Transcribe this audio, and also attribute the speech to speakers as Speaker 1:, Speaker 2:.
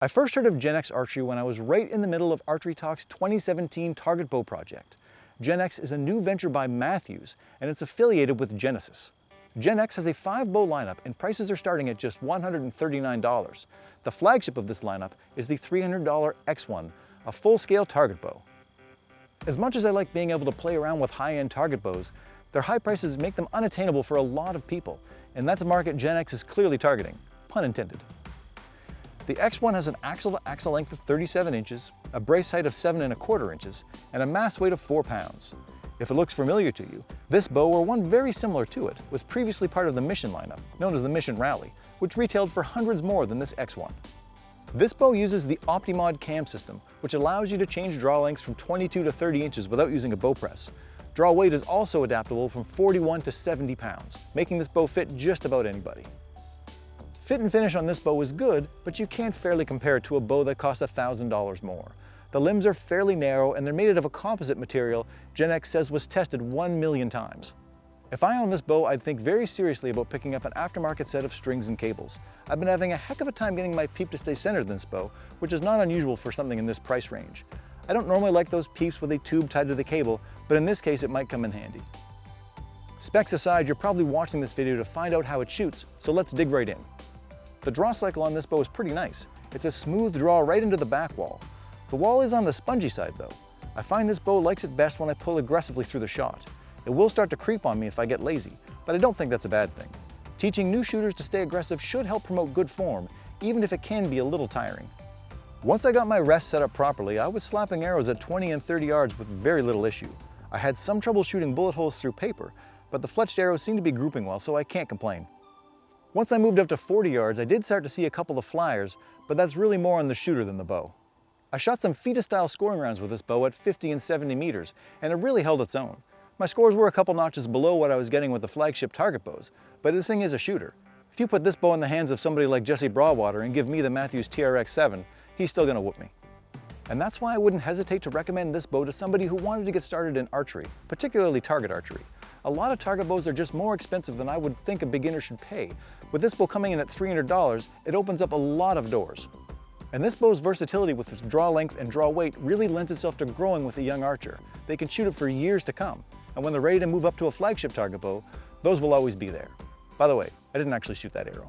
Speaker 1: I first heard of Gen X Archery when I was right in the middle of Archery Talk's 2017 Target Bow project. Gen X is a new venture by Matthews, and it's affiliated with Genesis. Gen X has a 5-bow lineup, and prices are starting at just $139. The flagship of this lineup is the $300 X1, a full-scale target bow. As much as I like being able to play around with high-end target bows, their high prices make them unattainable for a lot of people, and that's a market Gen X is clearly targeting, pun intended. The X1 has an axle-to-axle length of 37 inches, a brace height of 7¼ inches, and a mass weight of 4 pounds. If it looks familiar to you, this bow, or one very similar to it, was previously part of the Mission lineup, known as the Mission Rally, which retailed for hundreds more than this X1. This bow uses the OptiMod cam system, which allows you to change draw lengths from 22 to 30 inches without using a bow press. Draw weight is also adaptable from 41 to 70 pounds, making this bow fit just about anybody. Fit and finish on this bow is good, but you can't fairly compare it to a bow that costs $1,000 more. The limbs are fairly narrow and they're made out of a composite material Gen X says was tested 1 million times. If I owned this bow, I'd think very seriously about picking up an aftermarket set of strings and cables. I've been having a heck of a time getting my peep to stay centered in this bow, which is not unusual for something in this price range. I don't normally like those peeps with a tube tied to the cable, but in this case it might come in handy. Specs aside, you're probably watching this video to find out how it shoots, so let's dig right in. The draw cycle on this bow is pretty nice. It's a smooth draw right into the back wall. The wall is on the spongy side though. I find this bow likes it best when I pull aggressively through the shot. It will start to creep on me if I get lazy, but I don't think that's a bad thing. Teaching new shooters to stay aggressive should help promote good form, even if it can be a little tiring. Once I got my rest set up properly, I was slapping arrows at 20 and 30 yards with very little issue. I had some trouble shooting bullet holes through paper, but the fletched arrows seem to be grouping well, so I can't complain. Once I moved up to 40 yards, I did start to see a couple of flyers, but that's really more on the shooter than the bow. I shot some FITA-style scoring rounds with this bow at 50 and 70 meters, and it really held its own. My scores were a couple notches below what I was getting with the flagship target bows, but this thing is a shooter. If you put this bow in the hands of somebody like Jesse Broadwater and give me the Matthews TRX-7, he's still gonna whoop me. And that's why I wouldn't hesitate to recommend this bow to somebody who wanted to get started in archery, particularly target archery. A lot of target bows are just more expensive than I would think a beginner should pay. With this bow coming in at $300, it opens up a lot of doors. And this bow's versatility with its draw length and draw weight really lends itself to growing with a young archer. They can shoot it for years to come, and when they're ready to move up to a flagship target bow, those will always be there. By the way, I didn't actually shoot that arrow.